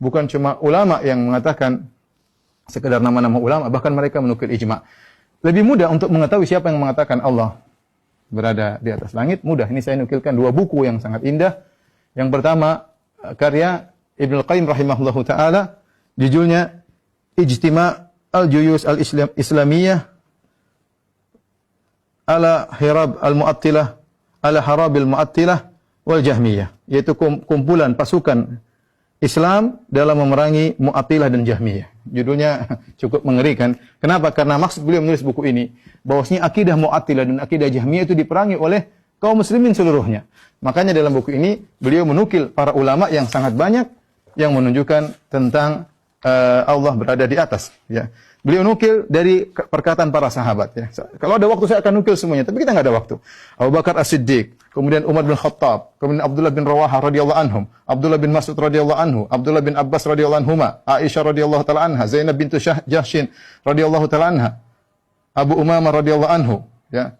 bukan cuma ulama yang mengatakan sekedar nama-nama ulama, bahkan mereka menukil ijma'. Lebih mudah untuk mengetahui siapa yang mengatakan Allah berada di atas langit, mudah. Ini saya nukilkan dua buku yang sangat indah. Yang pertama, karya Ibnu Qayyim rahimahullahu taala, judulnya Ijtima' al-Juyus al-Islamiyah ala Hirab al-Mu'attilah, ala Harabil Mu'attilah wal Jahmiyah, yaitu kumpulan pasukan Islam dalam memerangi Mu'attilah dan Jahmiyah. Judulnya cukup mengerikan. Kenapa? Karena maksud beliau menulis buku ini bahwasanya akidah Mu'attilah dan akidah Jahmiyah itu diperangi oleh kaum muslimin seluruhnya. Makanya dalam buku ini beliau menukil para ulama yang sangat banyak yang menunjukkan tentang Allah berada di atas, ya. Beliau nukil dari perkataan para sahabat, ya. Kalau ada waktu saya akan nukil semuanya, tapi kita nggak ada waktu. Abu Bakar As-Siddiq, kemudian Umar bin Khattab, kemudian Abdullah bin Rawaha radhiyallahu anhum, Abdullah bin Mas'ud radhiyallahu anhu, Abdullah bin Abbas radhiyallahu anhuma, Aisyah radhiyallahu taala anha, Zainab bintu Jahshin radhiyallahu taala anha, Abu Umamah radhiyallahu anhu, ya.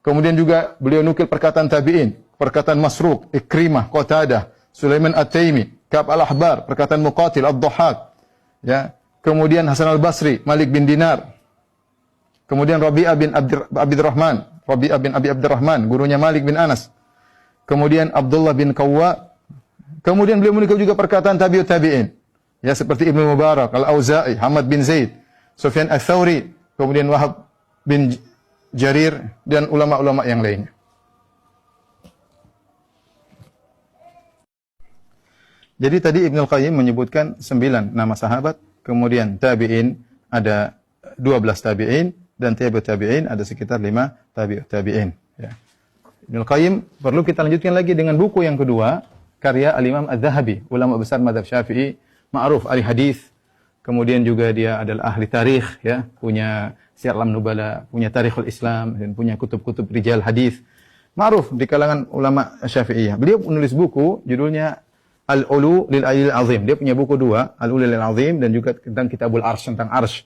Kemudian juga beliau nukil perkataan tabi'in, perkataan Masruq, Ikrimah, Qatadah, Sulaiman At-Taimi, Ka'ab al-Ahbar, perkataan Muqatil, Ad-Dhahhak, ya. Kemudian Hasan al-Basri, Malik bin Dinar. Kemudian Rabi'ah bin Abdurrahman, Rabi'ah bin Abi Abdurrahman, gurunya Malik bin Anas. Kemudian Abdullah bin Qawwa. Kemudian beliau menukil juga perkataan tabi'ut tabi'in. Ya, seperti Ibnu Mubarak, Al-Auza'i, Hamad bin Zaid, Sufyan Ats-Tsauri, kemudian Wahab bin Jarir dan ulama-ulama yang lainnya. Jadi tadi Ibnu Qayyim menyebutkan 9 nama sahabat, kemudian tabi'in ada 12 tabi'in, dan tabi'ut tabi'in ada sekitar 5 tabi'ut tabi'in. Ya. Ibnu Qayyim perlu kita lanjutkan lagi dengan buku yang kedua, karya Al-Imam Adz-Dzahabi, ulama besar mazhab Syafi'i, ma'ruf ahli hadis. Kemudian juga dia adalah ahli tarikh, ya, punya Syiar A'lam Nubala, punya Tarikhul Islam, dan punya kutub-kutub rijal hadis. Ma'ruf di kalangan ulama Syafi'iyah. Beliau menulis buku judulnya Al-Ulu lil Alil Azim. Dia punya buku dua, Al-Ulu lil Azim dan juga tentang Kitabul Arsy, tentang Arsy.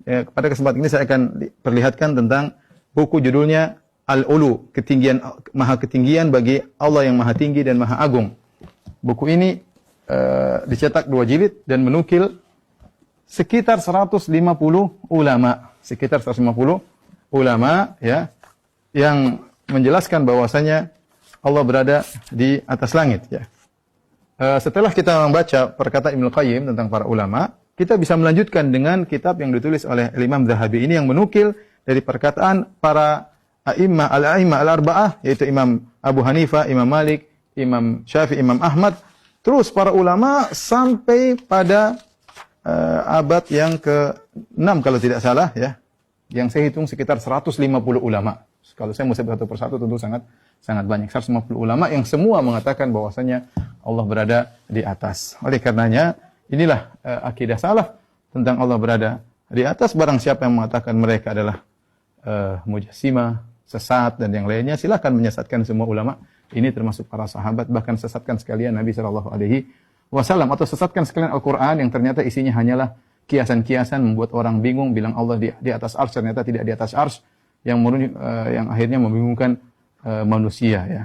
Ya, pada kesempatan ini saya akan perlihatkan tentang buku judulnya Al-Ulu, ketinggian, maha ketinggian bagi Allah yang maha tinggi dan maha agung. Buku ini dicetak 2 jilid dan menukil sekitar 150 ulama, ya, yang menjelaskan bahwasanya Allah berada di atas langit, ya. Setelah kita membaca perkataan Ibnu Qayyim tentang para ulama, kita bisa melanjutkan dengan kitab yang ditulis oleh Imam Dzahabi ini yang menukil dari perkataan para a'immah al-arba'ah, yaitu Imam Abu Hanifah, Imam Malik, Imam Syafi'i, Imam Ahmad, terus para ulama sampai pada abad yang ke-6 kalau tidak salah, ya. Yang saya hitung sekitar 150 ulama. Kalau saya mau sebut satu persatu tentu sangat banyak. 150 ulama yang semua mengatakan bahwasanya Allah berada di atas. Oleh karenanya, inilah akidah salaf tentang Allah berada di atas. Barang siapa yang mengatakan mereka adalah mujassimah, sesat dan yang lainnya, silakan menyesatkan semua ulama. Ini termasuk para sahabat, bahkan sesatkan sekalian Nabi sallallahu alaihi wasallam, atau sesatkan sekalian Al-Qur'an yang ternyata isinya hanyalah kiasan-kiasan membuat orang bingung bilang Allah di atas arsy, ternyata tidak di atas arsy, yang akhirnya membingungkan manusia, ya.